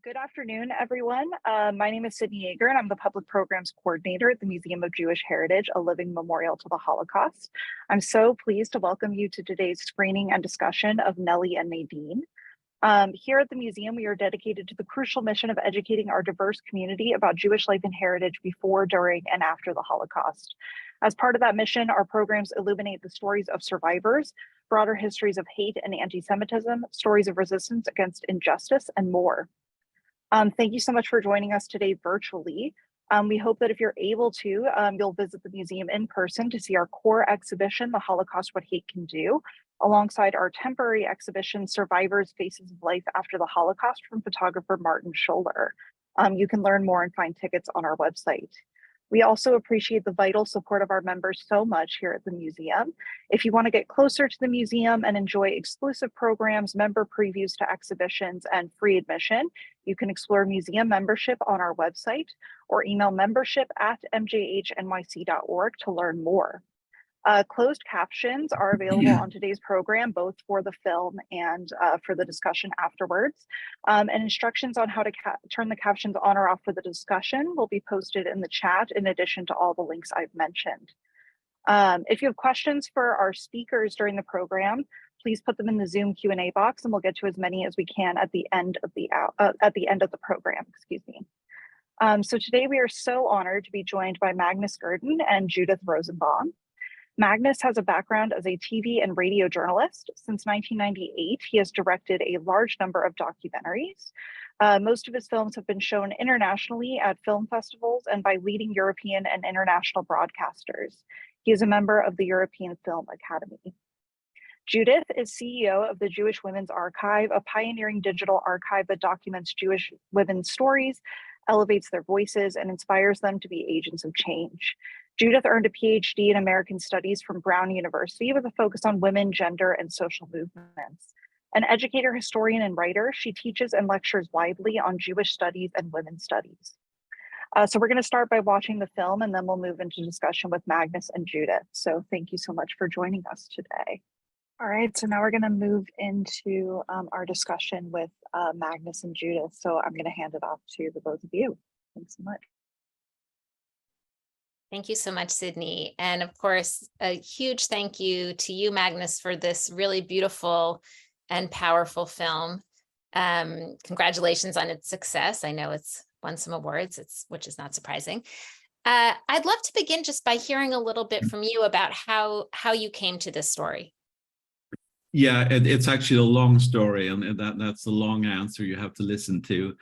Good afternoon, everyone. My name is Sydney Yeager, and I'm the Public Programs Coordinator at the Museum of Jewish Heritage, a living memorial to the Holocaust. I'm so pleased to welcome you to today's screening and discussion of Nelly and Nadine. Here at the museum, we are dedicated to the crucial mission of educating our diverse community about Jewish life and heritage before, during, and after the Holocaust. As part of that mission, our programs illuminate the stories of survivors, broader histories of hate and anti-Semitism, stories of resistance against injustice, and more. Thank you so much for joining us today virtually. We hope that if you're able to, you'll visit the museum in person to see our core exhibition, The Holocaust, What Hate Can Do, alongside our temporary exhibition, Survivors, Faces of Life After the Holocaust from photographer Martin Scholler. You can learn more and find tickets on our website. We also appreciate the vital support of our members so much here at the museum. If you want to get closer to the museum and enjoy exclusive programs, member previews to exhibitions, and free admission, you can explore museum membership on our website or email membership@mjhnyc.org to learn more. Closed captions are available on today's program, both for the film and for the discussion afterwards. And instructions on how to turn the captions on or off for the discussion will be posted in the chat in addition to all the links I've mentioned. If you have questions for our speakers during the program, please put them in the Zoom Q&A box and we'll get to as many as we can at the end of the program, excuse me. So today we are so honored to be joined by Magnus Gertten and Judith Rosenbaum. Magnus has a background as a TV and radio journalist. Since 1998, he has directed a large number of documentaries. Most of his films have been shown internationally at film festivals and by leading European and international broadcasters. He is a member of the European Film Academy. Judith is CEO of the Jewish Women's Archive, a pioneering digital archive that documents Jewish women's stories, elevates their voices, and inspires them to be agents of change. Judith earned a PhD in American Studies from Brown University with a focus on women, gender, and social movements. An educator, historian, and writer, she teaches and lectures widely on Jewish studies and women's studies. So we're going to start by watching the film, and then we'll move into discussion with Magnus and Judith. So thank you so much for joining us today. All right, so now we're going to move into our discussion with Magnus and Judith. So I'm going to hand it off to the both of you. Thanks so much. Thank you so much, Sydney. And of course, a huge thank you to you, Magnus, for this really beautiful and powerful film. Congratulations on its success. I know it's won some awards, which is not surprising. I'd love to begin just by hearing a little bit from you about how you came to this story. Yeah, it's actually a long story, and that's a long answer you have to listen to.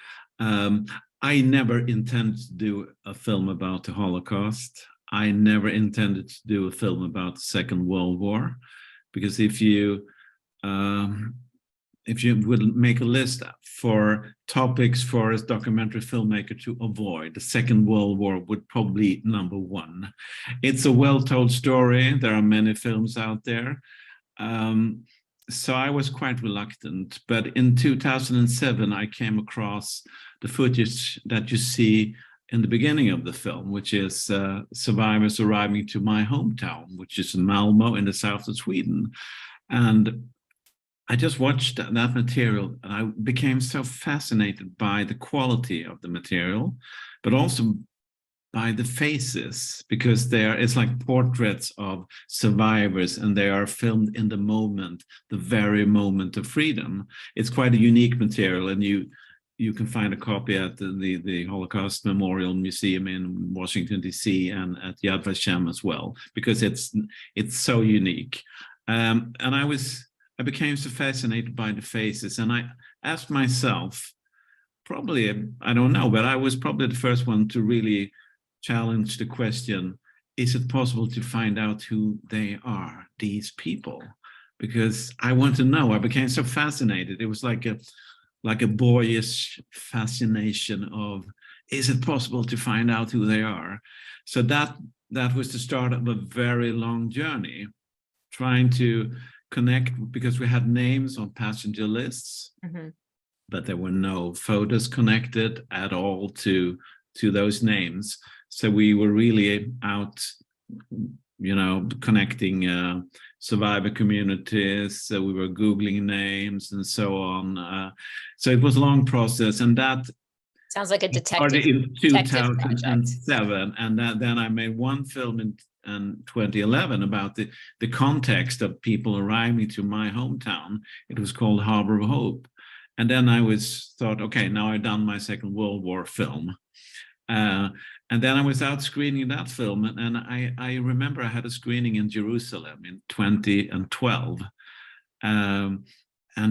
I never intended to do a film about the Holocaust. I never intended to do a film about the Second World War, because if you would make a list for topics for a documentary filmmaker to avoid, the Second World War would probably be number one. It's a well-told story. There are many films out there. So I was quite reluctant, but in 2007, I came across the footage that you see in the beginning of the film, which is survivors arriving to my hometown, which is in Malmö in the south of Sweden. And I just watched that material and I became so fascinated by the quality of the material, but also by the faces, because it's like portraits of survivors and they are filmed in the moment, the very moment of freedom. It's quite a unique material, and you can find a copy at the Holocaust Memorial Museum in Washington, D.C. and at Yad Vashem as well, because it's so unique. And I became so fascinated by the faces, and I asked myself, probably, I don't know, but I was probably the first one to really challenge the question, is it possible to find out who they are, these people? Because I want to know. I became so fascinated. It was like a boyish fascination of, is it possible to find out who they are? So that was the start of a very long journey, trying to connect, because we had names on passenger lists, but there were no photos connected at all to those names. So we were really out connecting survivor communities. We were Googling names and so on. So it was a long process, and that sounds like a started in detective project. 2007, and then I made one film in 2011 about the context of people arriving to my hometown. It was called Harbor of Hope, and then I thought, okay, now I've done my Second World War film. And then I was out screening that film, and I remember I had a screening in Jerusalem in 2012. And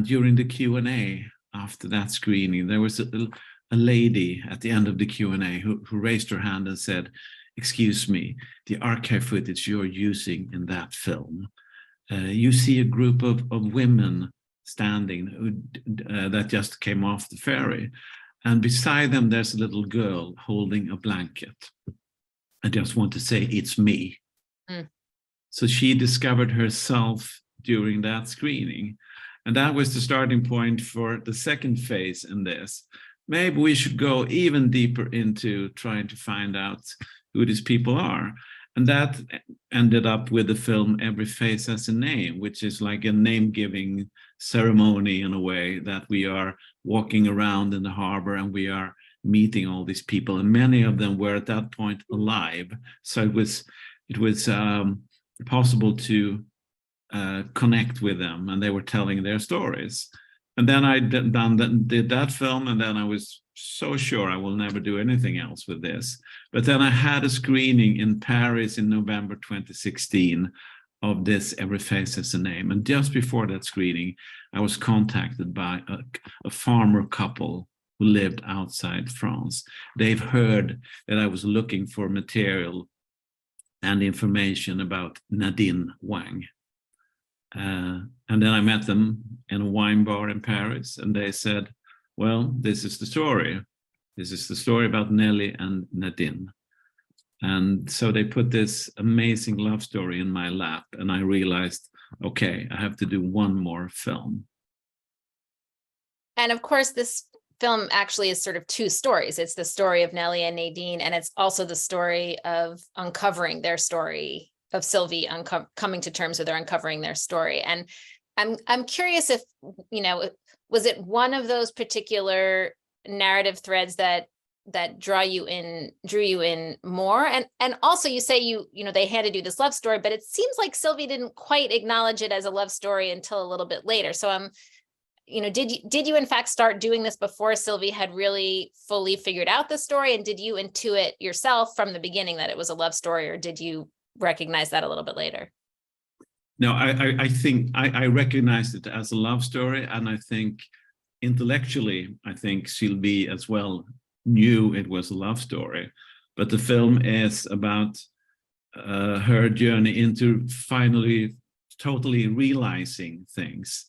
during the Q&A after that screening, there was a lady at the end of the Q&A who raised her hand and said, "Excuse me, the archive footage you're using in that film, you see a group of women standing that just came off the ferry. And beside them, there's a little girl holding a blanket. I just want to say, it's me." So she discovered herself during that screening. And that was the starting point for the second phase in this. Maybe we should go even deeper into trying to find out who these people are. And that ended up with the film Every Face Has a Name, which is like a name-giving ceremony in a way, that we are walking around in the harbor and we are meeting all these people, and many of them were at that point alive. So it was possible to connect with them, and they were telling their stories. And then I did that film, and then I was so sure I will never do anything else with this. But then I had a screening in Paris in November 2016 of this Every Face Has a Name. And just before that screening, I was contacted by a farmer couple who lived outside France. They've heard that I was looking for material and information about Nadine Hwang. And then I met them in a wine bar in Paris, and they said, well, this is the story. This is the story about Nelly and Nadine. And so they put this amazing love story in my lap, and I realized, okay, I have to do one more film. And of course, this film actually is sort of two stories. It's the story of Nelly and Nadine, and it's also the story of uncovering their story, of Sylvie coming to terms with her, uncovering their story. And I'm curious if, was it one of those particular narrative threads that drew you in more? And also you say they had to do this love story, but it seems like Sylvie didn't quite acknowledge it as a love story until a little bit later. So did you in fact start doing this before Sylvie had really fully figured out the story? And did you intuit yourself from the beginning that it was a love story, or did you recognize that a little bit later? No, I think I recognized it as a love story, and I think intellectually, I think Sylvie as well knew it was a love story. But the film is about her journey into finally totally realizing things.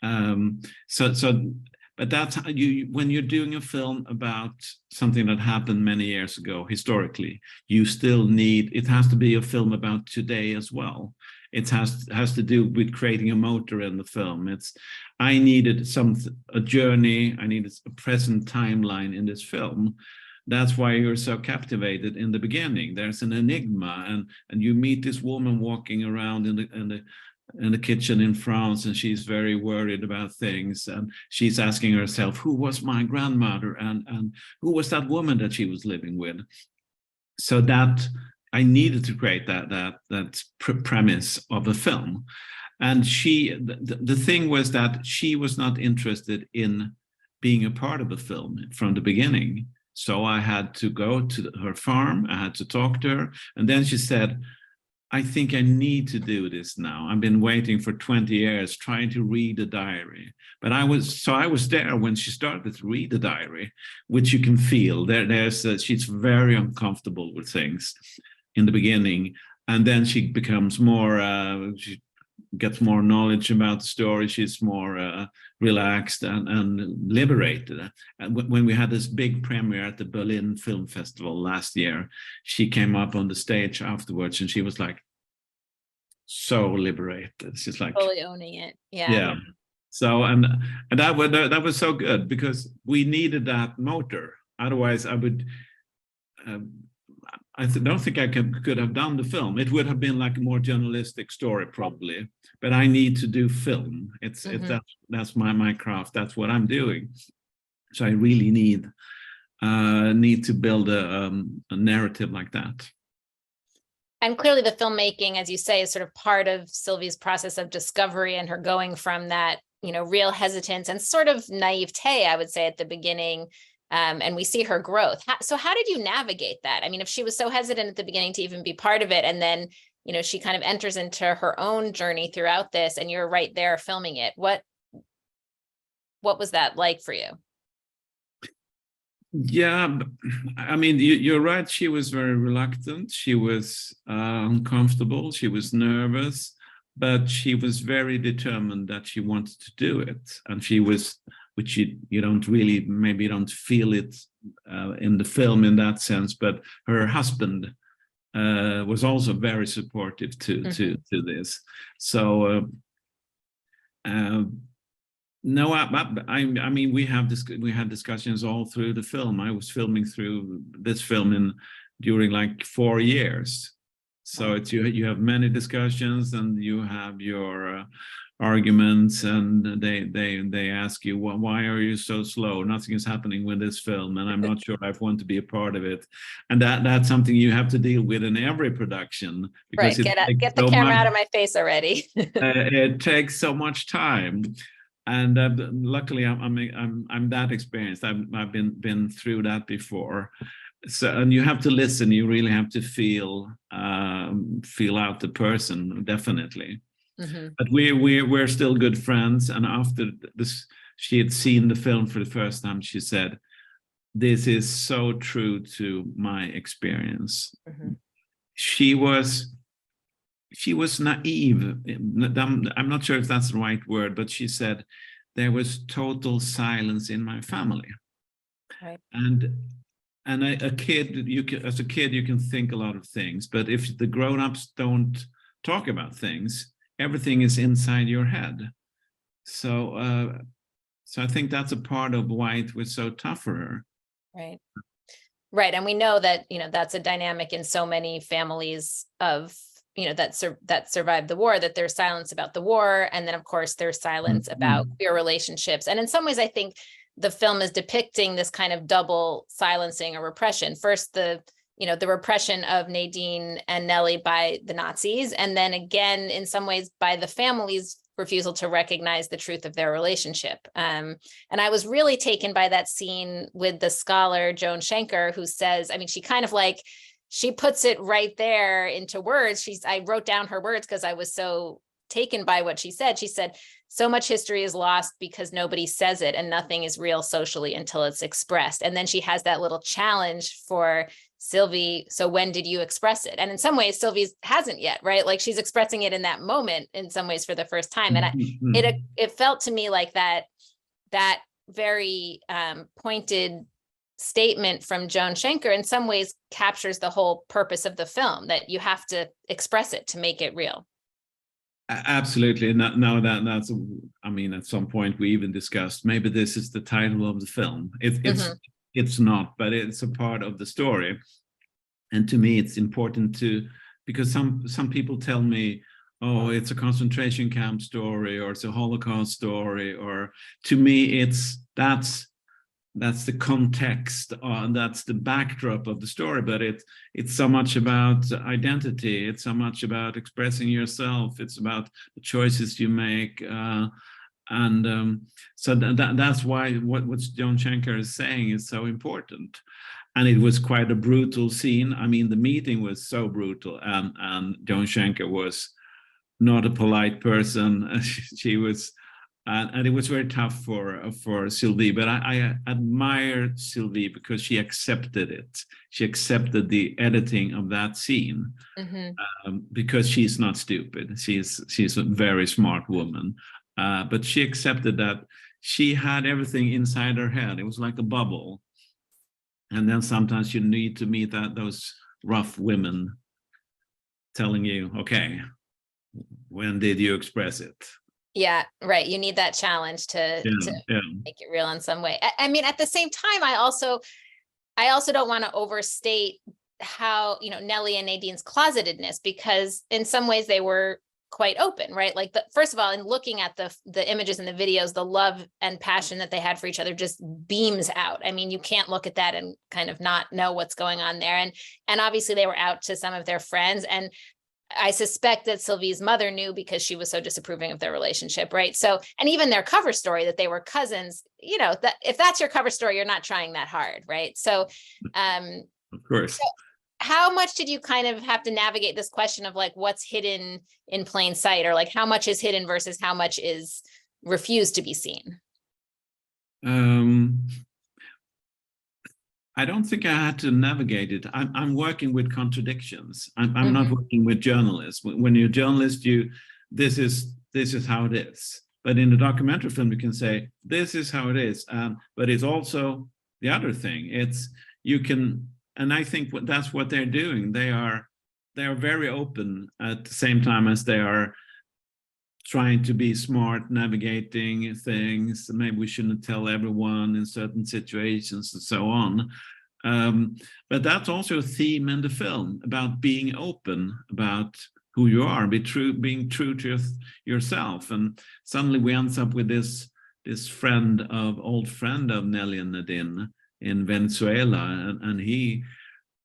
But that's how when you're doing a film about something that happened many years ago, historically, you still need, it has to be a film about today as well. It has to do with creating a motor in the film. I needed a journey, I needed a present timeline in this film. That's why you're so captivated in the beginning. There's an enigma, and you meet this woman walking around in the kitchen in France, and she's very worried about things, and she's asking herself, who was my grandmother, and who was that woman that she was living with? So that I needed to create that premise of a film. And the thing was that she was not interested in being a part of the film from the beginning. So I had to go to her farm, I had to talk to her, and then she said, I think I need to do this now. I've been waiting for 20 years trying to read the diary. But I was there when she started to read the diary, which you can feel. She's very uncomfortable with things in the beginning. And then she becomes more, she gets more knowledge about the story. She's more relaxed and liberated. And when we had this big premiere at the Berlin Film Festival last year, she came up on the stage afterwards, and she was like so liberated. She's like fully owning it. Yeah. So and that was so good, because we needed that motor. Otherwise, I don't think I could have done the film. It would have been like a more journalistic story probably, but I need to do film. It's that's my craft. That's what I'm doing. So I really need to build a narrative like that. And clearly the filmmaking, as you say, is sort of part of Sylvie's process of discovery and her going from that, you know, real hesitance and sort of naivete, I would say, at the beginning. And we see her growth. So how did you navigate that? I mean, if she was so hesitant at the beginning to even be part of it, and then, you know, she kind of enters into her own journey throughout this, and you're right there filming it. What was that like for you? Yeah, I mean, you're right. She was very reluctant. She was uncomfortable. She was nervous, but she was very determined that she wanted to do it. And she was, which you don't really, maybe you don't feel it in the film in that sense, but her husband was also very supportive to this. So no, I mean, we had discussions all through the film. I was filming through this film during like 4 years. So it's you have many discussions, and you have your arguments, and they ask you, well, why are you so slow? Nothing is happening with this film, and I'm not sure I want to be a part of it. And that's something you have to deal with in every production, because right, get the camera out of my face already. It takes so much time. And luckily, I'm that experienced. I've been through that before. So, and you have to listen. You really have to feel out the person, definitely. But we're still good friends. And after this, she had seen the film for the first time. She said, "This is so true to my experience." She was naive. I'm not sure if that's the right word, but she said there was total silence in my family. Right. And a kid, as a kid, you can think a lot of things, but if the grown-ups don't talk about things, everything is inside your head. So I think that's a part of why it was so tough for her. Right. Right. And we know that, you know, that's a dynamic in so many families of, you know, that survived the war, that there's silence about the war. And then, of course, there's silence about queer relationships. And in some ways, I think the film is depicting this kind of double silencing or repression. First, the repression of Nadine and Nelly by the Nazis. And then again, in some ways, by the family's refusal to recognize the truth of their relationship. And I was really taken by that scene with the scholar, Joan Schenker, who says, I mean, she kind of like, she puts it right there into words. I wrote down her words because I was so taken by what she said. She said, so much history is lost because nobody says it, and nothing is real socially until it's expressed. And then she has that little challenge for Sylvie. So when did you express it? And in some ways, Sylvie hasn't yet, right? Like she's expressing it in that moment, in some ways for the first time. And it felt to me like that very pointed statement from Joan Schenker in some ways captures the whole purpose of the film, that you have to express it to make it real. Absolutely. Now that's, I mean, at some point we even discussed, maybe this is the title of the film. It's not, but it's a part of the story. And to me, it's important because some people tell me, oh, it's a concentration camp story, or it's a Holocaust story, or to me, that's the context, that's the backdrop of the story, but it's so much about identity, it's so much about expressing yourself, it's about the choices you make, so that's why what Joan Schenker is saying is so important. And it was quite a brutal scene. I mean, the meeting was so brutal, and Joan Schenker was not a polite person. She was. And it was very tough for Sylvie, but I admire Sylvie because she accepted it. She accepted the editing of that scene because she's not stupid. She's a very smart woman, but she accepted that she had everything inside her head. It was like a bubble, and then sometimes you need to meet those rough women telling you, "Okay, when did you express it?" Yeah, right. You need that challenge to make it real in some way. I mean, at the same time, I also don't want to overstate how, you know, Nelly and Nadine's closetedness, because in some ways they were quite open, right? Like first of all, in looking at the images and the videos, the love and passion that they had for each other just beams out. I mean, you can't look at that and kind of not know what's going on there. And obviously they were out to some of their friends. And I suspect that Sylvie's mother knew because she was so disapproving of their relationship, right? So, and even their cover story that they were cousins, you know, that if that's your cover story, you're not trying that hard, right? So, of course. So how much did you kind of have to navigate this question of like what's hidden in plain sight, or like how much is hidden versus how much is refused to be seen? I don't think I had to navigate it. I'm working with contradictions. I'm not working with journalists. When you're a journalist, this is how it is. But in the documentary film, you can say this is how it is. But it's also the other thing. And I think that's what they're doing. They are very open at the same time as they are trying to be smart, navigating things. Maybe we shouldn't tell everyone in certain situations and so on. But that's also a theme in the film about being open about who you are, being true to yourself. And suddenly we end up with this old friend of Nelly and Nadine in Venezuela, and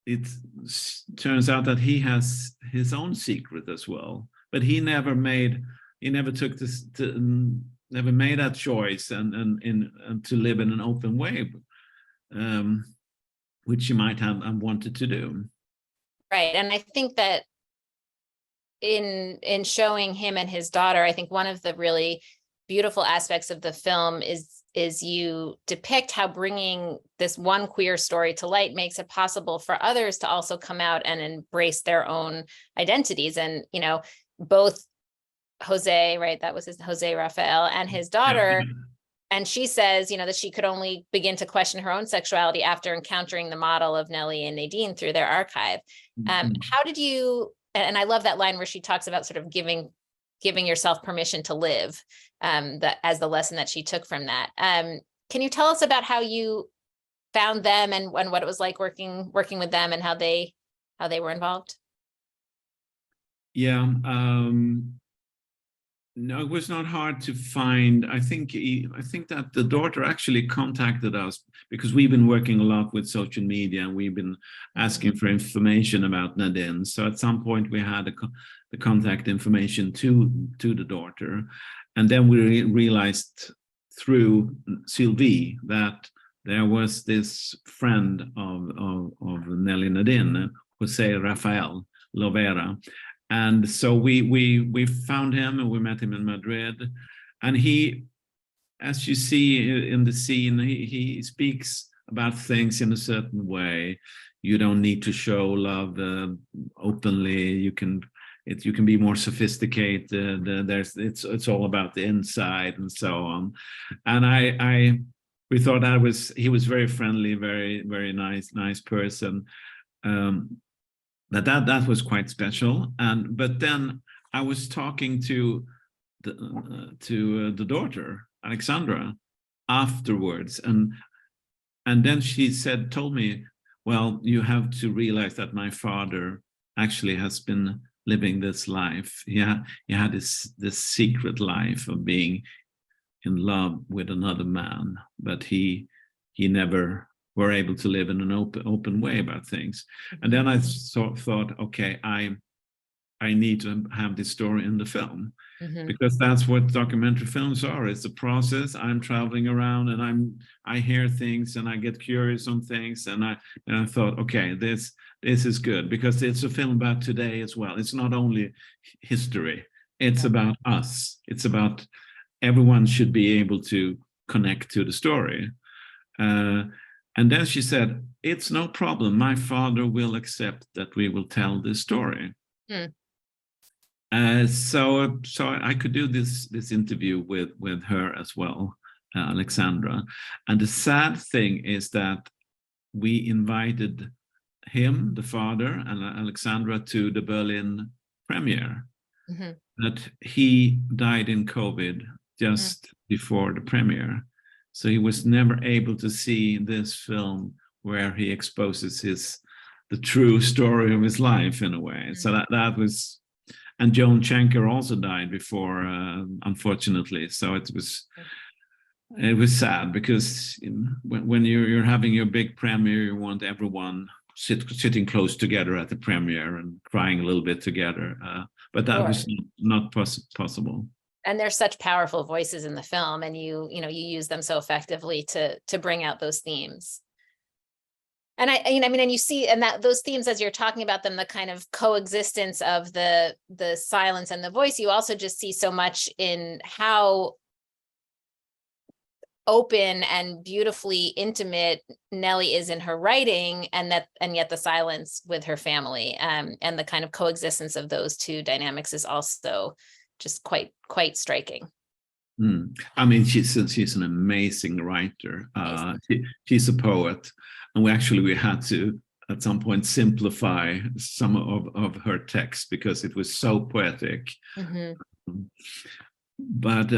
it turns out that he has his own secret as well, but he never made that choice and to live in an open way, which he might have wanted to do. Right. And I think that in showing him and his daughter, I think one of the really beautiful aspects of the film is you depict how bringing this one queer story to light makes it possible for others to also come out and embrace their own identities. And, you know, both Jose, right, that was Jose Rafael, and his daughter, and she says, you know, that she could only begin to question her own sexuality after encountering the model of Nelly and Nadine through their archive. How did you, and I love that line where she talks about sort of giving yourself permission to live, that as the lesson that she took from that. Can you tell us about how you found them and what it was like working with them and how they were involved? Yeah. No, it was not hard to find. I think that the daughter actually contacted us because we've been working a lot with social media and we've been asking for information about Nadine. So at some point we had the contact information to the daughter, and then we realized through Sylvie that there was this friend of Nelly Nadine, Jose Rafael Livera. And so we found him and we met him in Madrid. And he, as you see in the scene, he speaks about things in a certain way. You don't need to show love openly. You can be more sophisticated. It's all about the inside and so on. And we thought he was very friendly, very, very nice person. That was quite special. But then I was talking to the daughter, Alexandra, afterwards, and then she told me, well, you have to realize that my father actually has been living this life. He had this secret life of being in love with another man, but he never were able to live in an open way about things. And then I thought, okay, I need to have this story in the film, because that's what documentary films are. It's a process. I'm traveling around and I hear things and I get curious on things, and I thought, okay, this is good because it's a film about today as well. It's not only history. It's about us. It's about everyone should be able to connect to the story. And then she said, it's no problem. My father will accept that we will tell this story. So I could do this interview with her as well, Alexandra. And the sad thing is that we invited him, the father, and Alexandra to the Berlin premiere. But he died in COVID just before the premiere. So he was never able to see this film where he exposes true story of his life in a way. So that was, and Joan Schenker also died before, unfortunately. So it was sad, because when you're having your big premiere, you want everyone sitting close together at the premiere and crying a little bit together. But that was not possible. And there's such powerful voices in the film, and you use them so effectively to bring out those themes. And and you see, and that those themes, as you're talking about them, the kind of coexistence of the silence and the voice, you also just see so much in how open and beautifully intimate Nelly is in her writing, and yet the silence with her family, and the kind of coexistence of those two dynamics is also just quite striking. I mean, she's an amazing writer. She's a poet, and we had to at some point simplify some of her text because it was so poetic. But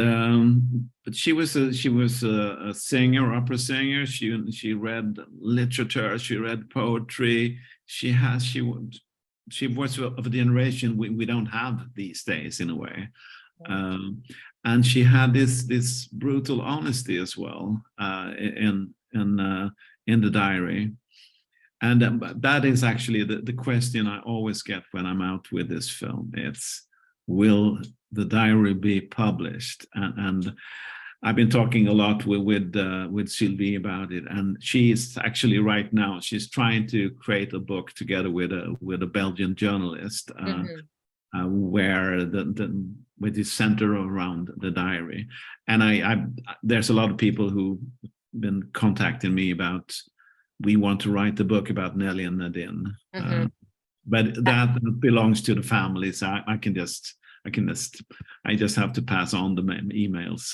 she was a singer, opera singer. She read literature, she read poetry. She was of a generation we don't have these days, in a way. And she had this brutal honesty as well, in the diary. And that is actually the question I always get when I'm out with this film. It's, will the diary be published? And I've been talking a lot with Sylvie about it, and she's actually right now, she's trying to create a book together with a Belgian journalist, where with is centered around the diary. And there's a lot of people who've been contacting me about, we want to write the book about Nelly and Nadine. But that belongs to the family, so I just have to pass on the emails.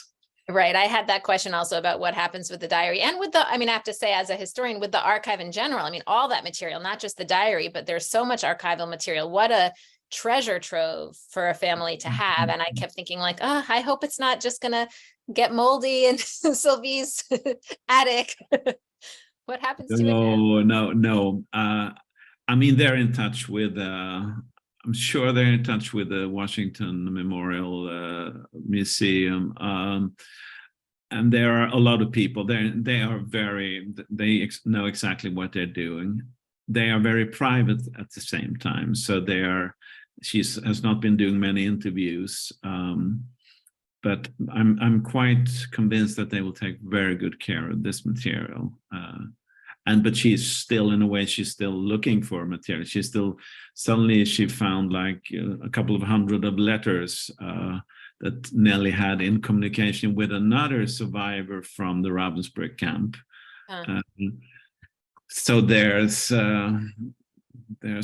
Right. I had that question also about what happens with the diary and with I have to say, as a historian, with the archive in general, all that material, not just the diary, but there's so much archival material. What a treasure trove for a family to have. And I kept thinking like, I hope it's not just going to get moldy in Sylvie's attic. What happens to it? No. They're in touch with, I'm sure they're in touch with the Washington Memorial Museum. And there are a lot of people. They know exactly what they're doing. They are very private at the same time. So she has not been doing many interviews. But I'm quite convinced that they will take very good care of this material. But she's still, in a way, she's still looking for material. Suddenly she found like a couple of hundred of letters that Nelly had in communication with another survivor from the Ravensbrück camp. So there's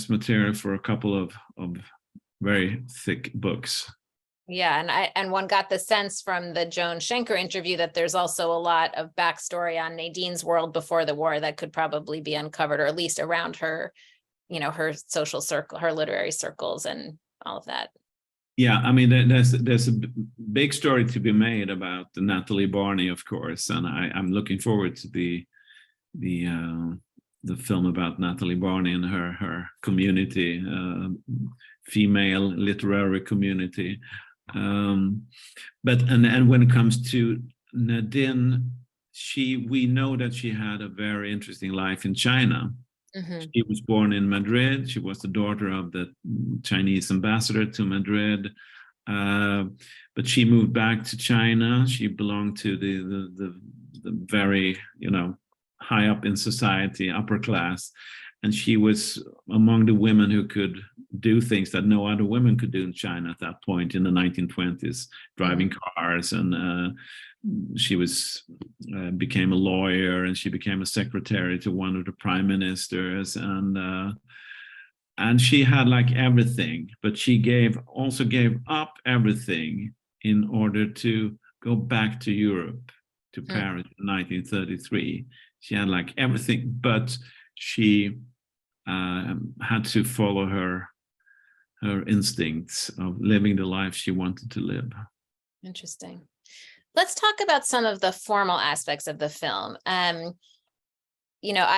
material for a couple of very thick books. Yeah, and one got the sense from the Joan Schenker interview that there's also a lot of backstory on Nadine's world before the war that could probably be uncovered, or at least around her, her social circle, her literary circles, and all of that. Yeah, there's a big story to be made about Natalie Barney, of course, and I'm looking forward to the film about Natalie Barney and her community, female literary community. But when it comes to Nadine, we know that she had a very interesting life in China. She was born in Madrid. She was the daughter of the Chinese ambassador to Madrid, but she moved back to China. She belonged to the very high up in society, upper class, and she was among the women who could do things that no other women could do in China at that point in the 1920s, driving cars, and she became a lawyer, and she became a secretary to one of the prime ministers, and she had like everything, but she also gave up everything in order to go back to Europe, to Paris in 1933. She had like everything, but she had to follow her instincts of living the life she wanted to live. Interesting. Let's talk about some of the formal aspects of the film. you know,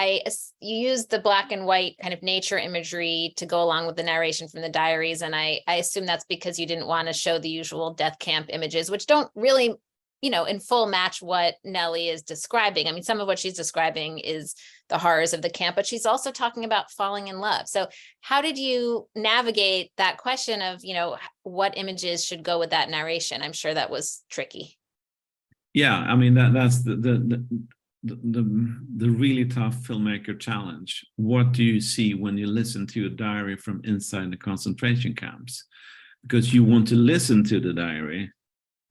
you use the black and white kind of nature imagery to go along with the narration from the diaries. And I assume that's because you didn't want to show the usual death camp images, which don't really, you know, in full match what Nelly is describing. I mean, some of what she's describing is the horrors of the camp, but she's also talking about falling in love. So how did you navigate that question of, you know, what images should go with that narration? I'm sure that was tricky. Yeah, I mean, that's the really tough filmmaker challenge. What do you see when you listen to a diary from inside the concentration camps? Because you want to listen to the diary,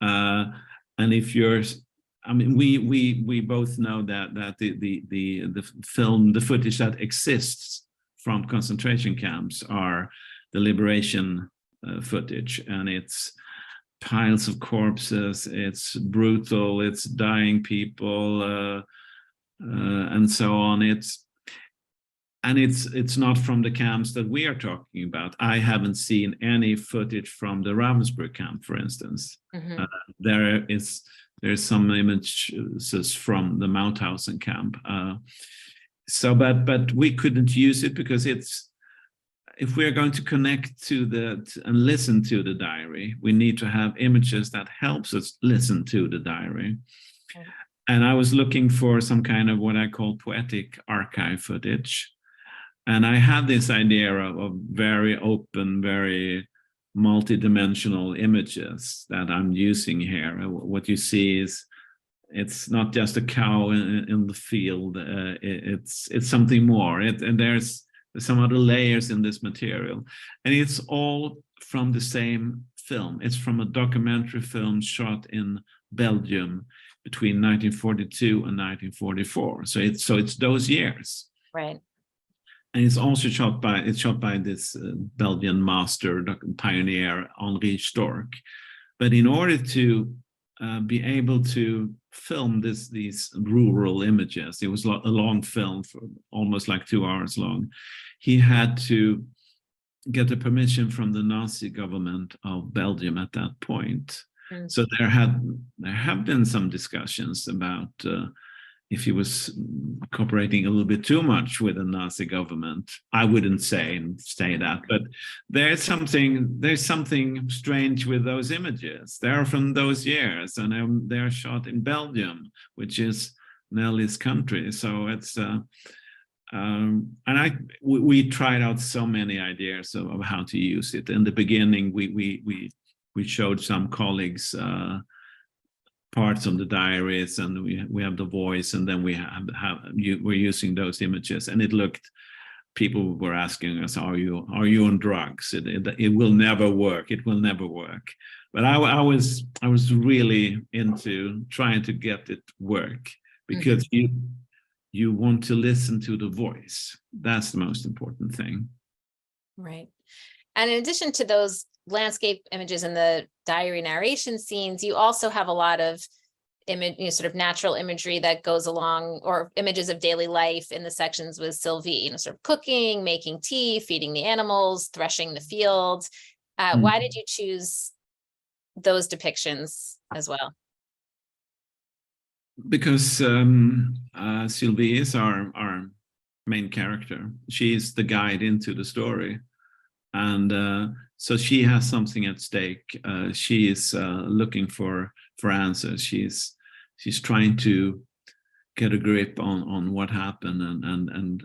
and if you're, I mean, we both know that the film, the footage that exists from concentration camps are the liberation footage, and it's piles of corpses, it's brutal, it's dying people, and so on. It's not from the camps that we are talking about. I haven't seen any footage from the Ravensbrück camp, for instance. Mm-hmm. There's some images from the Mauthausen camp. But we couldn't use it because if we're going to connect to and listen to the diary, we need to have images that helps us listen to the diary. Okay. And I was looking for some kind of what I call poetic archive footage. And I had this idea of very open, very multi-dimensional images that I'm using here. What you see is, it's not just a cow in the field. It's something more. And there's some other layers in this material. And it's all from the same film. It's from a documentary film shot in Belgium between 1942 and 1944. So it's those years. Right. And it's also shot by this Belgian master pioneer Henri Storck. But in order to be able to film these rural images, it was a long film, for almost like 2 hours long. He had to get the permission from the Nazi government of Belgium at that point. Mm. So there have been some discussions about if he was cooperating a little bit too much with the Nazi government. I wouldn't say that, but there's something strange with those images. They're from those years, and they're shot in Belgium, which is Nelly's country. So it's we tried out so many ideas of how to use it. In the beginning, we showed some colleagues parts of the diaries, and we have the voice, and then we're using those images, and people were asking us, are you on drugs? It will never work. It will never work. But I was really into trying to get it work, because you want to listen to the voice. That's the most important thing. Right. And in addition to those landscape images and the diary narration scenes, you also have a lot of sort of natural imagery that goes along, or images of daily life in the sections with Sylvie, sort of cooking, making tea, feeding the animals, threshing the fields. Why did you choose those depictions as well? Because Sylvie is our main character. She is the guide into the story. And so she has something at stake. She is looking for answers. She's trying to get a grip on what happened and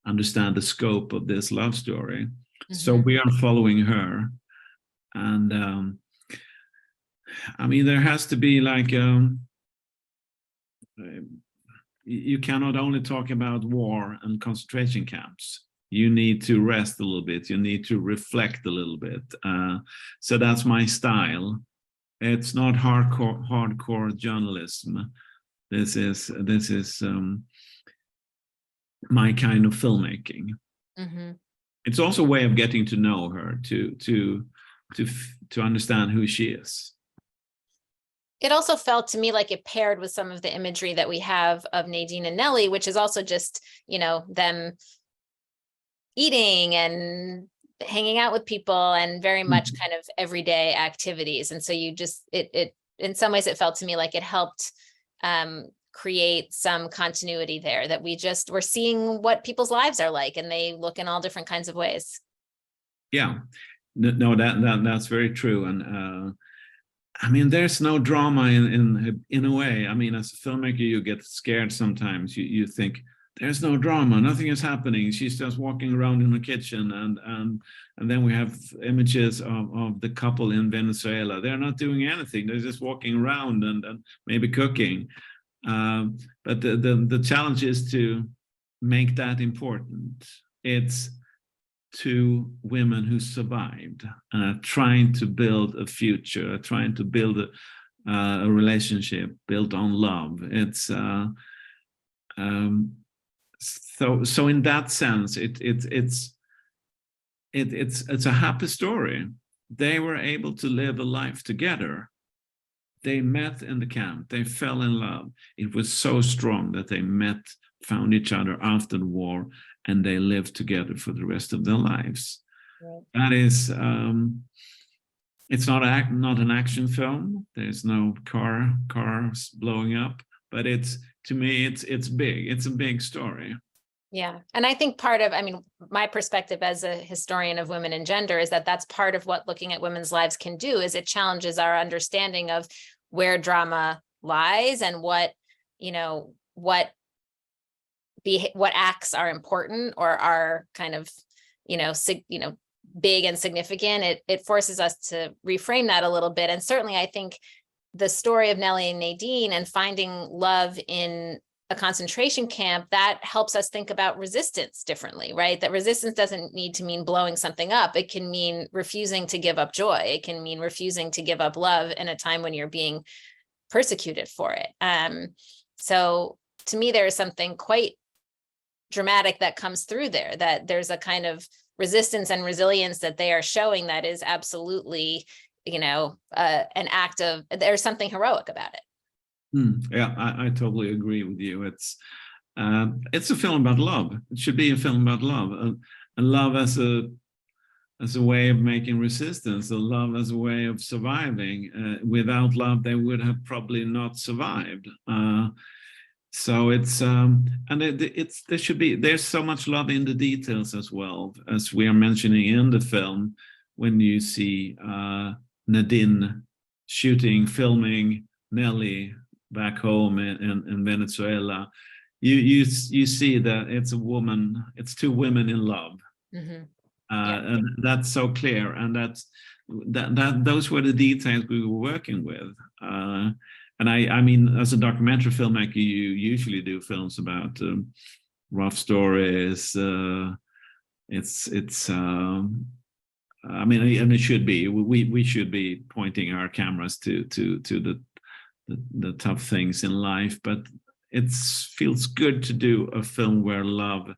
understand the scope of this love story. Mm-hmm. So we are following her. And I mean, there has to be like you cannot only talk about war and concentration camps. You need to rest a little bit. You need to reflect a little bit. So that's my style. It's not hardcore journalism. This is my kind of filmmaking. Mm-hmm. It's also a way of getting to know her, to understand who she is. It also felt to me like it paired with some of the imagery that we have of Nadine and Nelly, which is also just, them eating and hanging out with people and very much kind of everyday activities. And so it in some ways it felt to me like it helped create some continuity there, that we're seeing what people's lives are like, and they look in all different kinds of ways. Yeah, no, that's very true. And I mean, there's no drama in a way. I mean, as a filmmaker, you get scared sometimes. You think there's no drama, nothing is happening. She's just walking around in the kitchen, and then we have images of the couple in Venezuela. They're not doing anything. They're just walking around and maybe cooking. But the challenge is to make that important. It's two women who survived, trying to build a future, trying to build a relationship built on love. It's so in that sense, it's a happy story. They were able to live a life together. They met in the camp. They fell in love. It was so strong that they met, found each other after the war, and they lived together for the rest of their lives. Right. That is, it's not an action film. There's no cars blowing up, but to me, it's big. It's a big story. Yeah. And I think part of, I mean, my perspective as a historian of women and gender is that that's part of what looking at women's lives can do, is it challenges our understanding of where drama lies and what acts are important or are kind of, big and significant. It forces us to reframe that a little bit. And certainly I think the story of Nelly and Nadine and finding love in a concentration camp, that helps us think about resistance differently, right? That resistance doesn't need to mean blowing something up. It can mean refusing to give up joy. It can mean refusing to give up love in a time when you're being persecuted for it. So to me, there is something quite dramatic that comes through there, that there's a kind of resistance and resilience that they are showing that is absolutely, an act of, there's something heroic about it. Yeah, I totally agree with you. It's a film about love. It should be a film about love, and love as a way of making resistance, a love as a way of surviving. Without love, they would have probably not survived. So it's there's so much love in the details as well, as we are mentioning in the film. When you see Nadine filming Nelly back home in Venezuela, you see that it's two women in love. Mm-hmm. And that's so clear, and those were the details we were working with. And I mean, as a documentary filmmaker, you usually do films about rough stories. I mean, and it should be. We should be pointing our cameras to the tough things in life, but it feels good to do a film where love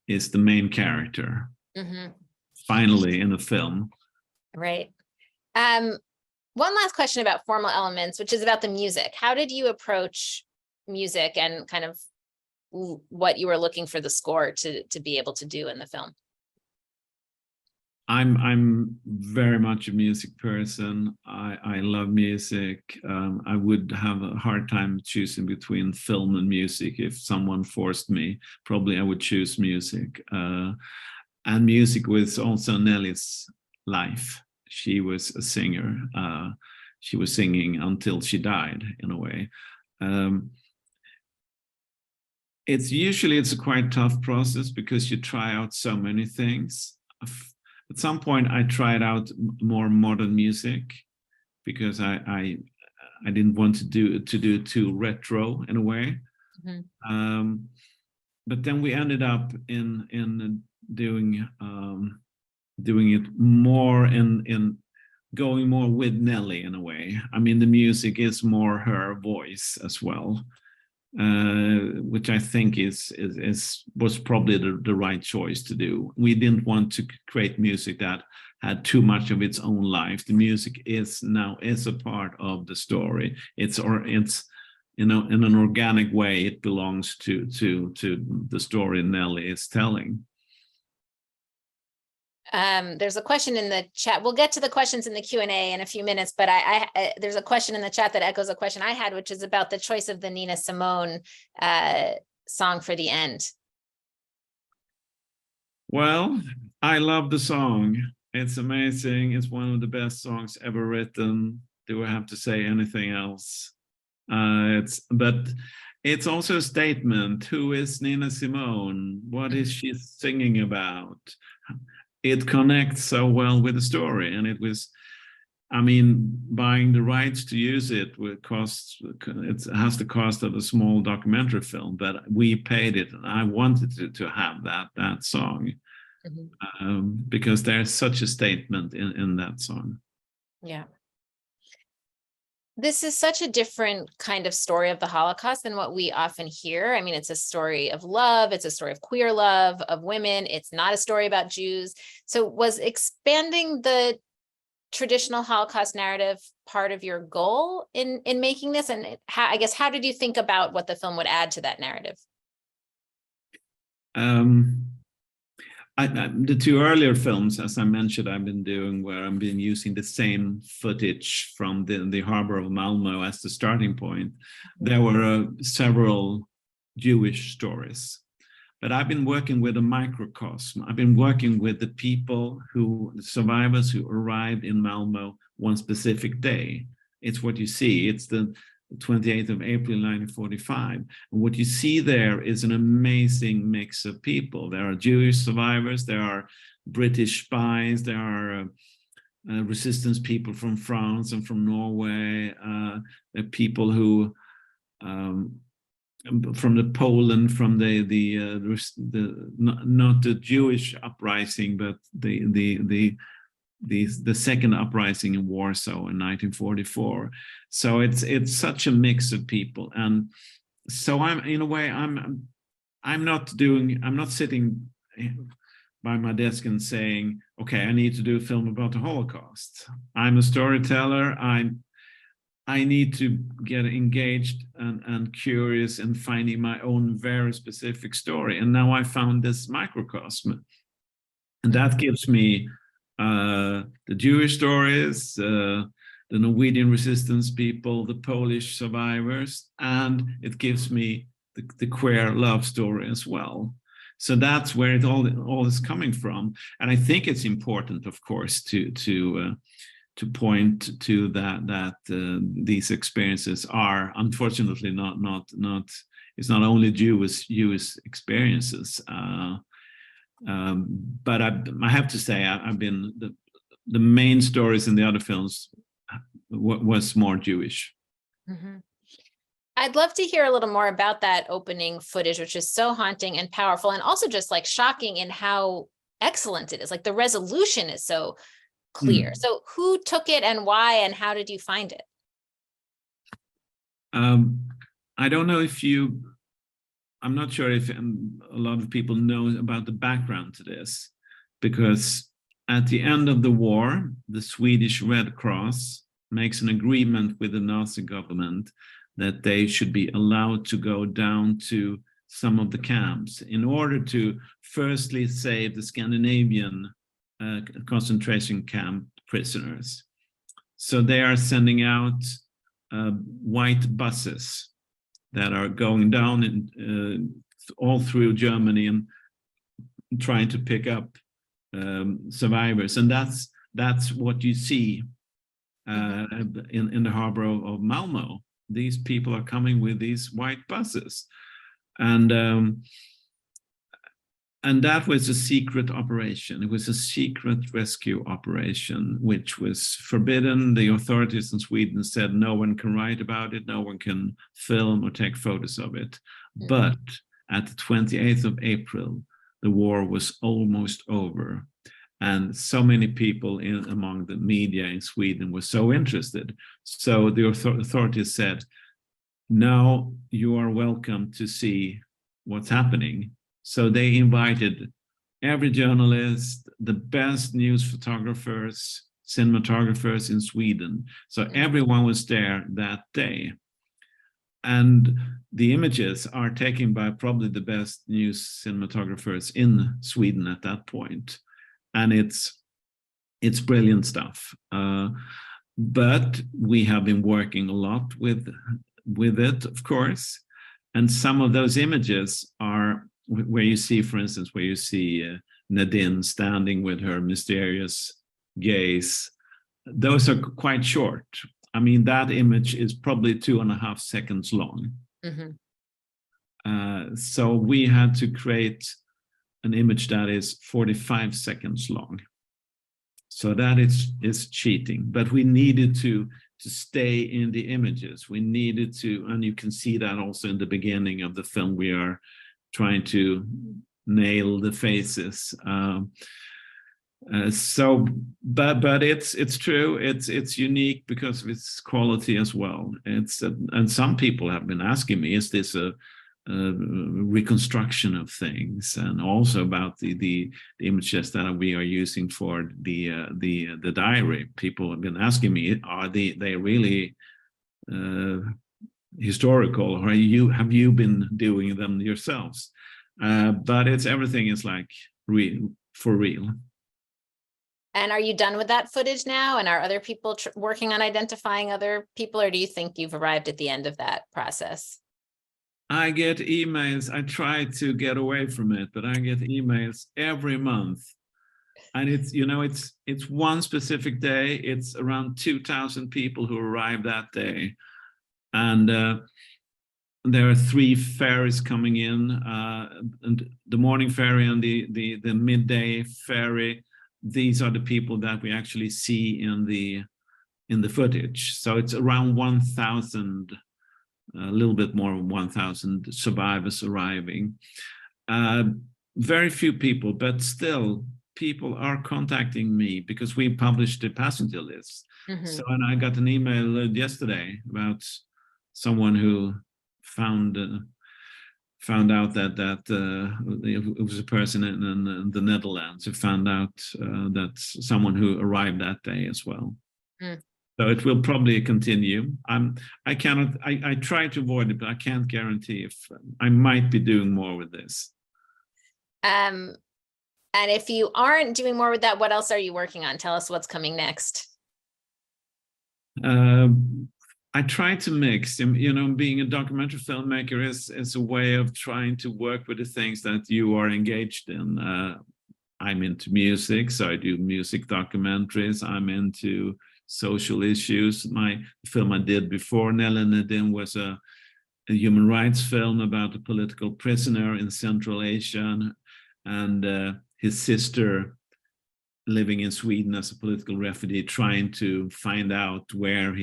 is the main character. Mm-hmm. Finally, in a film. Right. One last question about formal elements, which is about the music. How did you approach music and kind of what you were looking for the score to be able to do in the film? I'm very much a music person. I love music. I would have a hard time choosing between film and music. If someone forced me, probably I would choose music. And music was also Nelly's life. She was a singer. She was singing until she died, in a way. It's a quite tough process because you try out so many things. At some point, I tried out more modern music because I didn't want to do too retro in a way. Mm-hmm. But then we ended up in doing it more in going more with Nelly in a way. I mean, the music is more her voice as well, which I think was probably the right choice to do. We didn't want to create music that had too much of its own life. The music is a part of the story. It's in an organic way, it belongs to the story Nelly is telling. There's a question in the chat. We'll get to the questions in the Q&A in a few minutes, but there's a question in the chat that echoes a question I had, which is about the choice of the Nina Simone song for the end. Well, I love the song. It's amazing. It's one of the best songs ever written. Do I have to say anything else? But it's also a statement. Who is Nina Simone? What is she singing about? It connects so well with the story, and it was, I mean, buying the rights to use it will cost, it has the cost of a small documentary film, but we paid it, and I wanted to have that song. Because there's such a statement in that song. Yeah. This is such a different kind of story of the Holocaust than what we often hear. I mean, it's a story of love. It's a story of queer love, of women. It's not a story about Jews. So was expanding the traditional Holocaust narrative part of your goal in making this? And how did you think about what the film would add to that narrative? The two earlier films, as I mentioned, I've been doing where I've been using the same footage from the harbor of Malmo as the starting point. There were several Jewish stories, but I've been working with a microcosm. I've been working with the people the survivors who arrived in Malmo one specific day. It's what you see. It's the 28th of April 1945. And what you see there is an amazing mix of people. There are Jewish survivors, there are British spies, there are resistance people from France and from Norway, there are people who from the Poland, from not the Jewish uprising, but the second uprising in Warsaw in 1944. So it's such a mix of people, and so I'm not sitting by my desk and saying, okay, I need to do a film about the Holocaust. I'm a storyteller. I need to get engaged and curious in finding my own very specific story. And now I found this microcosm, and that gives me the Jewish stories, the Norwegian resistance people, the Polish survivors, and it gives me the queer love story as well. So that's where it all is coming from, and I think it's important, of course, to point to that these experiences are unfortunately not it's not only Jewish experiences. But I have to say, I've been the main stories in the other films was more Jewish. Mm-hmm. I'd love to hear a little more about that opening footage, which is so haunting and powerful, and also just like shocking in how excellent it is. Like the resolution is so clear. So who took it and why, and how did you find it? I don't know if I'm not sure if a lot of people know about the background to this, because at the end of the war, the Swedish Red Cross makes an agreement with the Nazi government that they should be allowed to go down to some of the camps in order to firstly save the Scandinavian concentration camp prisoners. So they are sending out white buses that are going down all through Germany and trying to pick up survivors, and that's what you see in the harbor of Malmo. These people are coming with these white buses, and that was a secret operation. It was a secret rescue operation, which was forbidden. The authorities in Sweden said no one can write about it, no one can film or take photos of it. But at the 28th of April, the war was almost over. And so many people among the media in Sweden were so interested. So the authorities said, now you are welcome to see what's happening. So they invited every journalist, the best news photographers, cinematographers in Sweden. So everyone was there that day. And the images are taken by probably the best news cinematographers in Sweden at that point. and it's brilliant stuff. But we have been working a lot with it, of course, and some of those images are where you see, for instance, where you see Nadine standing with her mysterious gaze. Those are quite short. I mean, that image is probably 2.5 seconds long. So we had to create an image that is 45 seconds long. So that is cheating, but we needed to stay in the images. We needed to, and you can see that also in the beginning of the film, we are trying to nail the faces. But it's true. It's unique because of its quality as well. And some people have been asking me, is this a reconstruction of things, and also about the images that we are using for the diary. People have been asking me, are they really historical, or have you been doing them yourselves? But everything is like real, for real. And are you done with that footage now? And are other people working on identifying other people, or do you think you've arrived at the end of that process? I get emails. I try to get away from it, but I get emails every month. And it's one specific day. It's around 2,000 people who arrive that day. And there are 3 ferries coming in, and the morning ferry and the midday ferry. These are the people that we actually see in the footage. So it's around 1,000. A little bit more than 1,000 survivors arriving. Very few people, but still people are contacting me because we published the passenger list. So, and I got an email yesterday about someone who found out that it was a person in the Netherlands who found out that someone who arrived that day as well. So it will probably continue. I try to avoid it, but I can't guarantee if I might be doing more with this. And if you aren't doing more with that, what else are you working on? Tell us what's coming next. I try to mix, being a documentary filmmaker is a way of trying to work with the things that you are engaged in. I'm into music, so I do music documentaries. I'm into social issues. The film I did before Nelly and Nadine was a human rights film about a political prisoner in Central Asia and his sister living in Sweden as a political refugee, trying to find out where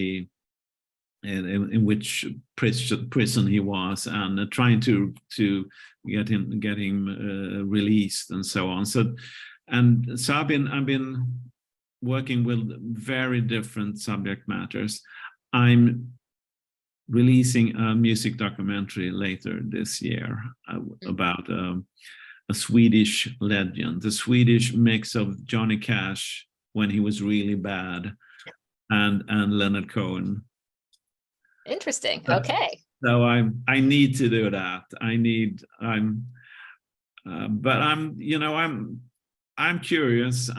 in which prison he was, and trying to get him released and so on. So I've been working with very different subject matters. I'm releasing a music documentary later this year about a Swedish legend, the Swedish mix of Johnny Cash when he was really bad and Leonard Cohen. Interesting. Okay. So I need to do that. But I'm curious.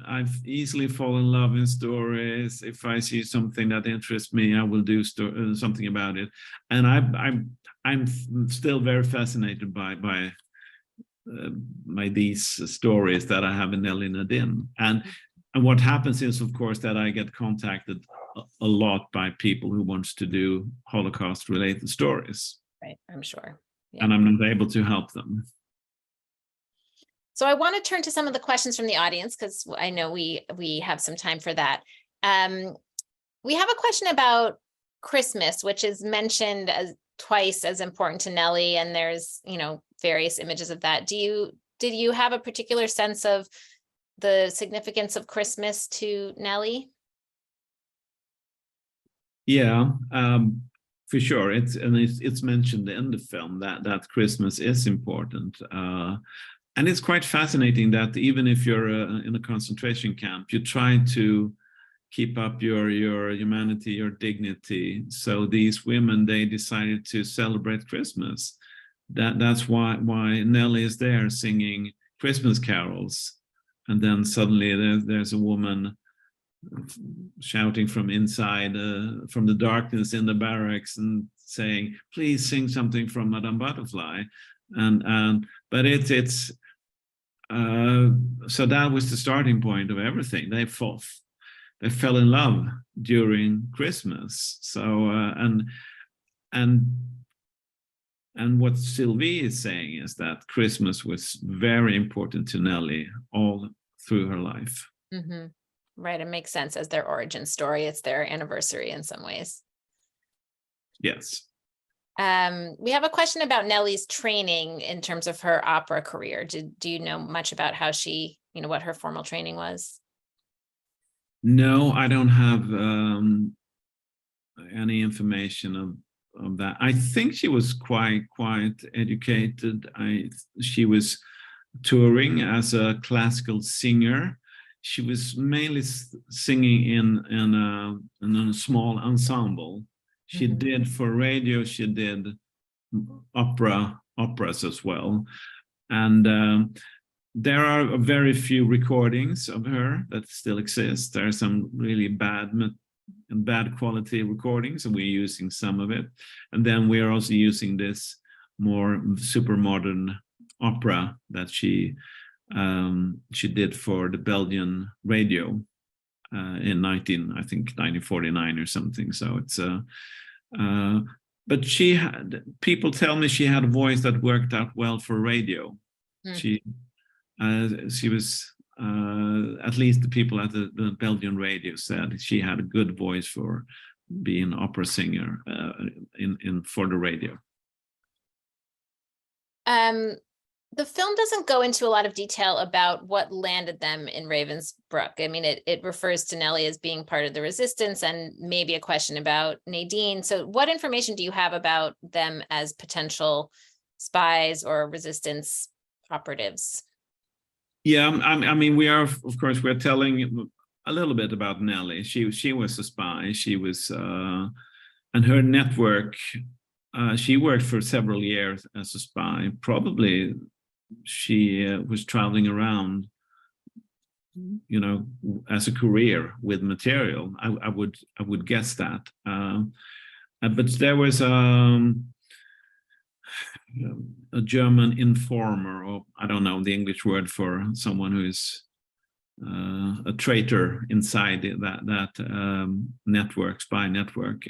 I've easily fall in love in stories. If I see something that interests me, I will do something about it. And I'm still very fascinated by these stories that I have in Nelly and Nadine. And what happens is, of course, that I get contacted a lot by people who wants to do Holocaust-related stories. Right, I'm sure. Yeah. And I'm not able to help them. So I want to turn to some of the questions from the audience, because I know we have some time for that. We have a question about Christmas, which is mentioned twice as important to Nelly, and there's various images of that. Did you have a particular sense of the significance of Christmas to Nelly? Yeah, for sure. It's mentioned in the film that Christmas is important. And it's quite fascinating that even if you're in a concentration camp, you try to keep up your humanity, your dignity. So these women, they decided to celebrate Christmas. That's why Nelly is there singing Christmas carols and then suddenly there's a woman shouting from inside, from the darkness in the barracks, and saying, "Please sing something from Madame Butterfly," but it's so that was the starting point of everything. They fell in love during Christmas. So and what Sylvie is saying is that Christmas was very important to Nelly all through her life. Mm-hmm. Right, it makes sense as their origin story. It's their anniversary in some ways. Yes. We have a question about Nelly's training in terms of her opera career. Do you know much about how she, what her formal training was? No, I don't have any information of that. I think she was quite educated. She was touring as a classical singer. She was mainly singing in a small ensemble. She did for radio. She did operas as well, and there are very few recordings of her that still exist. There are some really bad quality recordings, and we're using some of it. And then we are also using this more super modern opera that she did for the Belgian radio in 1949 or something. So it's but people tell me she had a voice that worked out well for radio. She was at least the people at the Belgian radio said she had a good voice for being an opera singer for the radio. The film doesn't go into a lot of detail about what landed them in Ravensbrück. I mean, it refers to Nelly as being part of the resistance, and maybe a question about Nadine. So what information do you have about them as potential spies or resistance operatives? Yeah, I mean, we're telling a little bit about Nelly. She was a spy. She was, and her network, she worked for several years as a spy. Probably she was traveling around, as a career with material. I would guess that. But there was a German informer, or I don't know the English word for someone who is a traitor inside that network, spy network.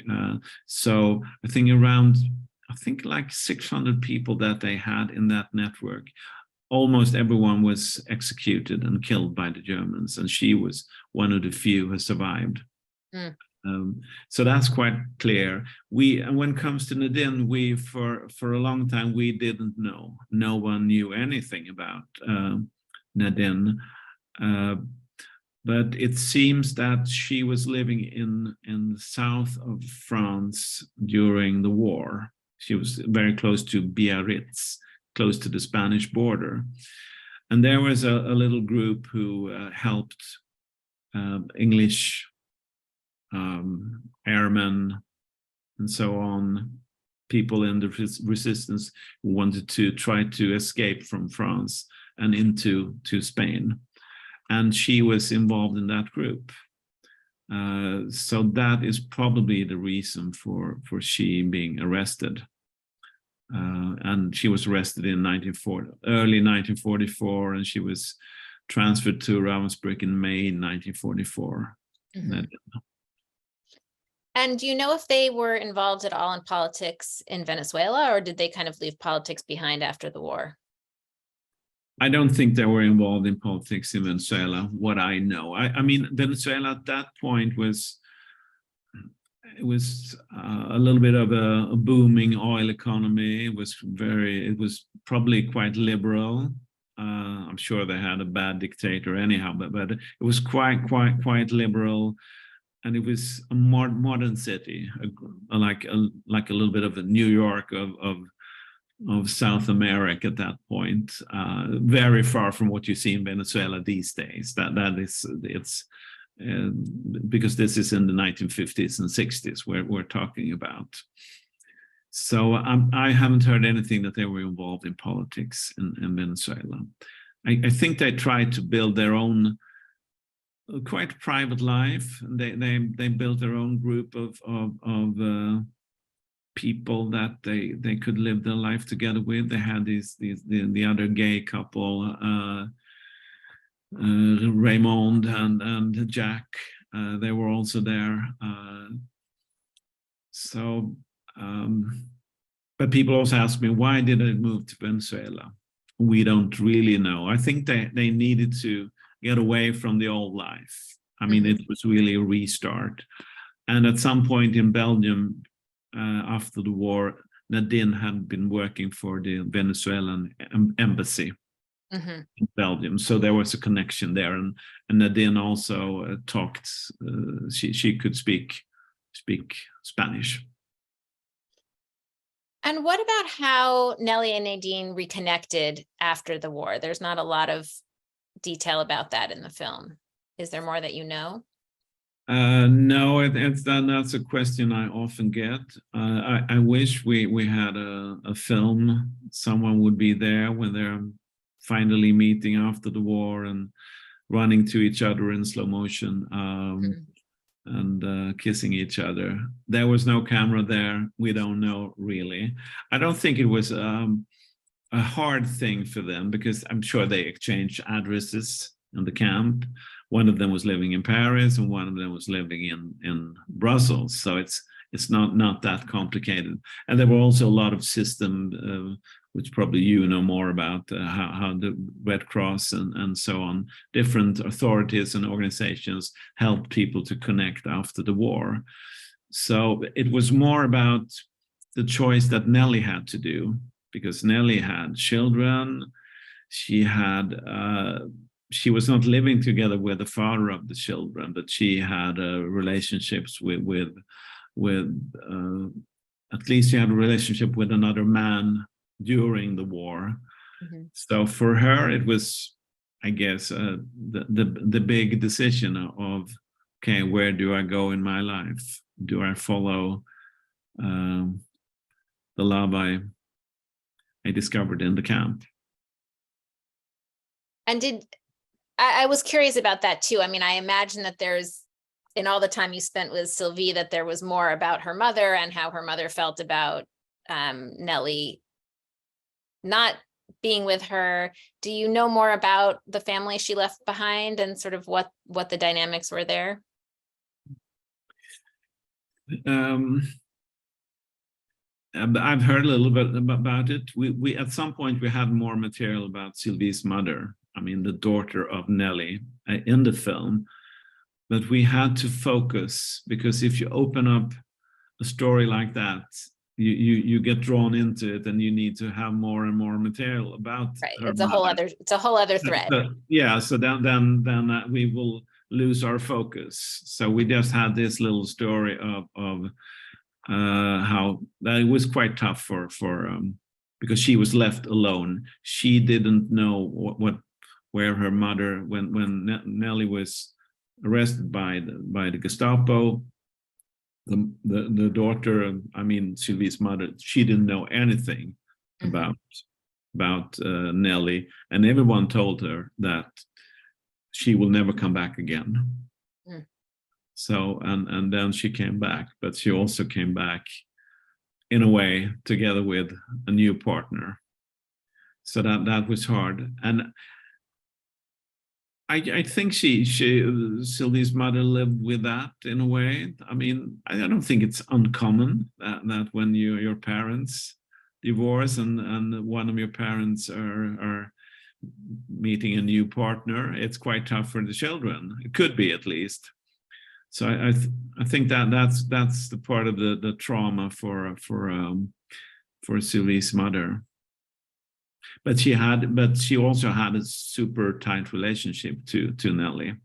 So I think like 600 people that they had in that network. Almost everyone was executed and killed by the Germans, and she was one of the few who survived. So that's quite clear. And when it comes to Nadine, we for a long time we didn't know. No one knew anything about Nadine, but it seems that she was living in the south of France during the war. She was very close to Biarritz, close to the Spanish border, and there was a little group who helped English airmen and so on, people in the resistance who wanted to try to escape from France and into Spain, and she was involved in that group. So that is probably the reason for she being arrested. And she was arrested in early 1944, and she was transferred to Ravensbrück in May 1944. And do you know if they were involved at all in politics in Venezuela, or did they kind of leave politics behind after the war? I don't think they were involved in politics in Venezuela, what I know. I mean, Venezuela at that point was a little bit of a booming oil economy. It was probably quite liberal. I'm sure they had a bad dictator anyhow, but it was quite liberal, and it was a modern city, like a little bit of a New York of South America at that point. Very far from what you see in Venezuela these days. It's because this is in the 1950s and 60s we're talking about. So I haven't heard anything that they were involved in politics in Venezuela. I think they tried to build their own quite private life. They built their own group of people that they could live their life together with. They had the other gay couple, Raymond and Jack. They were also there. But people also ask me, why did I move to Venezuela? We don't really know. I think they needed to get away from the old life. I mean, it was really a restart. And at some point in Belgium, after the war, Nadine had been working for the Venezuelan embassy in Belgium. So there was a connection there. And Nadine also talked, she could speak Spanish. And what about how Nelly and Nadine reconnected after the war? There's not a lot of detail about that in the film. Is there more that you know? No, that's a question I often get. I wish we had a film. Someone would be there when they're finally meeting after the war and running to each other in slow motion. And kissing each other. There was no camera there. We don't know really. I don't think it was a hard thing for them, because I'm sure they exchanged addresses in the camp. One of them was living in Paris and one of them was living in Brussels. So it's not that complicated. And there were also a lot of system, which probably you know more about, how the Red Cross and so on, different authorities and organizations helped people to connect after the war. So it was more about the choice that Nelly had to do, because Nelly had children. She was not living together with the father of the children, but she had relationships with at least she had a relationship with another man during the war. So for her, it was, I guess, the big decision of, okay, where do I go in my life? Do I follow the love I discovered in the camp? And I was curious about that too. I mean, I imagine that there's, in all the time you spent with Sylvie, that there was more about her mother and how her mother felt about Nelly not being with her. Do you know more about the family she left behind and sort of what the dynamics were there? I've heard a little bit about it. We at some point we had more material about Sylvie's mother, I mean the daughter of Nelly, in the film, but we had to focus, because if you open up a story like that, you get drawn into it, and you need to have more and more material about her It's a whole other thread. So then we will lose our focus. So we just had this little story of how that it was quite tough for because she was left alone. She didn't know where her mother, when Nelly was arrested by the Gestapo. The daughter, I mean Sylvie's mother, she didn't know anything about Nelly, and everyone told her that she will never come back again. So and then she came back, but she also came back in a way together with a new partner. So that was hard. And I think Sylvie's mother lived with that in a way. I mean, I don't think it's uncommon that when your parents divorce and one of your parents are meeting a new partner, it's quite tough for the children. It could be, at least. So I think that's the part of the trauma for Sylvie's mother. But she also had a super tight relationship to Nelly.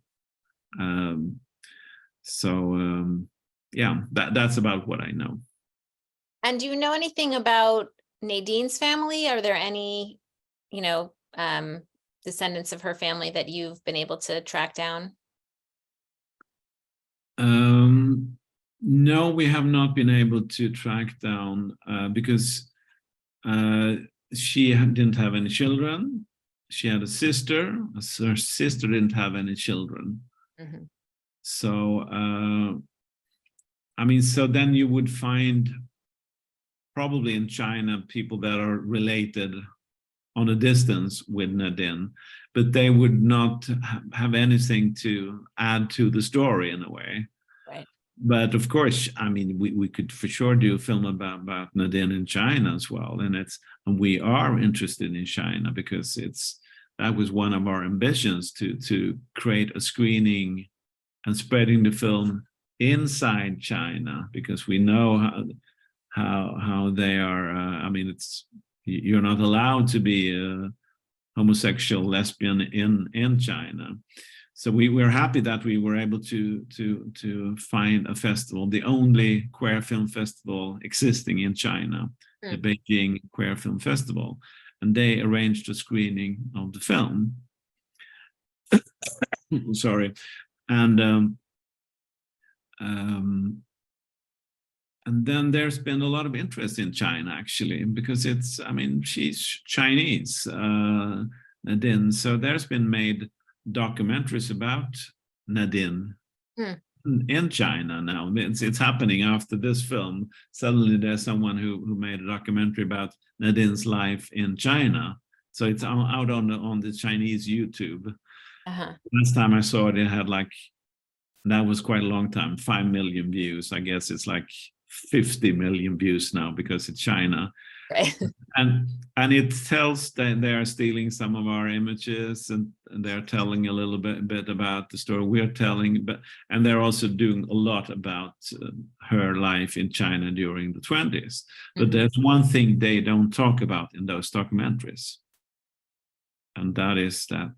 Yeah, that's about what I know. And do you know anything about Nadine's family? Are there any, descendants of her family that you've been able to track down? No, we have not been able to track down because she didn't have any children. she had a sister. Her sister didn't have any children. Mm-hmm. So, I mean, so then you would find probably in China people that are related on a distance with Nadine, but they would not have anything to add to the story in a way. Right. But of course, I mean, we could for sure do a film about Nadine in China as well, and we are interested in China because that was one of our ambitions to create a screening and spreading the film inside China, because we know how they are. I mean, you're not allowed to be a homosexual lesbian in China. So we're happy that we were able to find a festival, the only queer film festival existing in China, the Beijing Queer Film Festival, and they arranged a screening of the film. Sorry, and then there's been a lot of interest in China, actually, because she's Chinese, Nadine. So there's been made documentaries about Nadine in China now. It's happening after this film. Suddenly there's someone who made a documentary about Nadine's life in China. So it's out on the Chinese YouTube. Last time I saw it, it had that was quite a long time, 5 million views. I guess it's 50 million views now because it's China. Right. And it tells that they are stealing some of our images, and they're telling a little bit about the story we're telling, and they're also doing a lot about her life in China during the 20s. But there's one thing they don't talk about in those documentaries, and that is that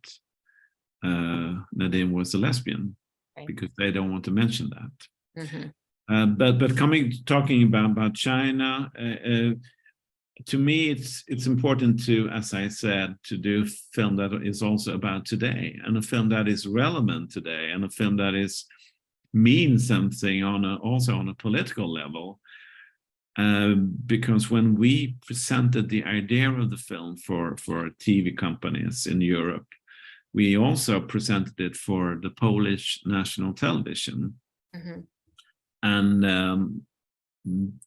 Nadine was a lesbian, because they don't want to mention that. But talking about China, to me, it's important to, as I said, to do a film that is also about today, and a film that is relevant today, and a film that means something also on a political level. Because when we presented the idea of the film for TV companies in Europe, we also presented it for the Polish national television. And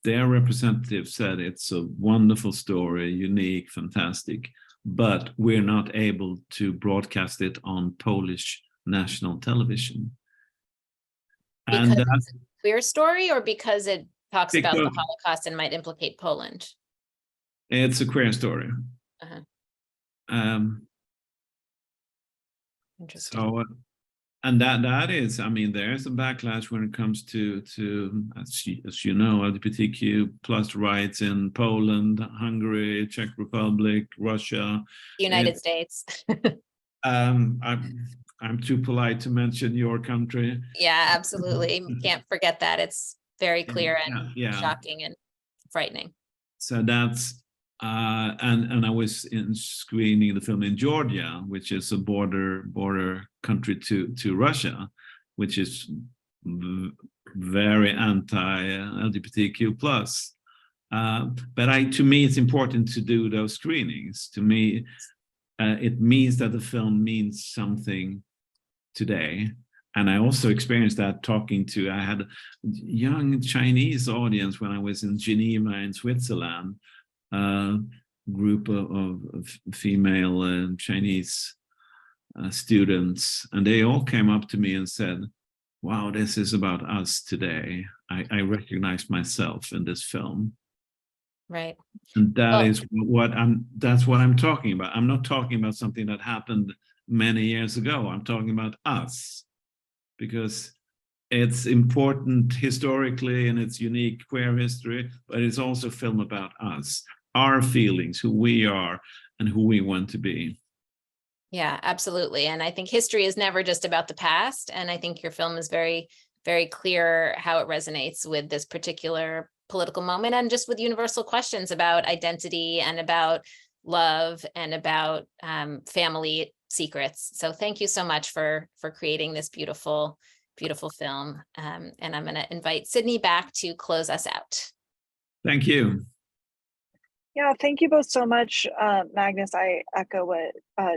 their representative said it's a wonderful story, unique, fantastic, but we're not able to broadcast it on Polish national television. Because it's a queer story, or because it talks about the Holocaust and might implicate Poland? It's a queer story. Interesting. So, and that is, I mean, there's a backlash when it comes to as you know, LGBTQ plus rights in Poland, Hungary, Czech Republic, Russia, United States. I'm too polite to mention your country. Yeah, absolutely. Can't forget that. It's very clear and shocking and frightening. So that's and I was screening the film in Georgia, which is a border country to Russia, which is very anti-LGBTQ plus. But to me, it's important to do those screenings. To me, it means that the film means something today. And I also experienced that I had a young Chinese audience when I was in Geneva in Switzerland. Group of female Chinese students, and they all came up to me and said, wow, this is about us today. I recognize myself in this film. Right. And that's what I'm talking about. I'm not talking about something that happened many years ago. I'm talking about us, because it's important historically and it's unique queer history, but it's also a film about us, our feelings, who we are and who we want to be. Yeah, absolutely. And I think history is never just about the past. And I think your film is very, very clear how it resonates with this particular political moment, and just with universal questions about identity and about love and about family secrets. So thank you so much for creating this beautiful film. And I'm going to invite Sydney back to close us out. Thank you. Yeah, thank you both so much. Magnus, I echo what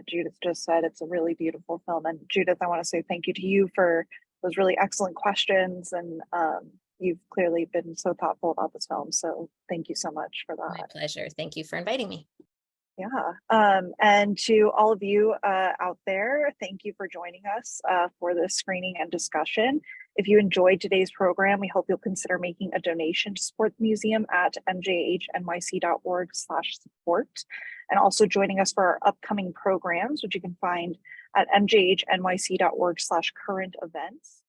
Judith just said. It's a really beautiful film. And Judith, I want to say thank you to you for those really excellent questions. And you've clearly been so thoughtful about this film. So thank you so much for that. My pleasure. Thank you for inviting me. Yeah. And to all of you out there, thank you for joining us for this screening and discussion. If you enjoyed today's program, we hope you'll consider making a donation to support the museum at mjhnyc.org/support, and also joining us for our upcoming programs, which you can find at mjhnyc.org/current events.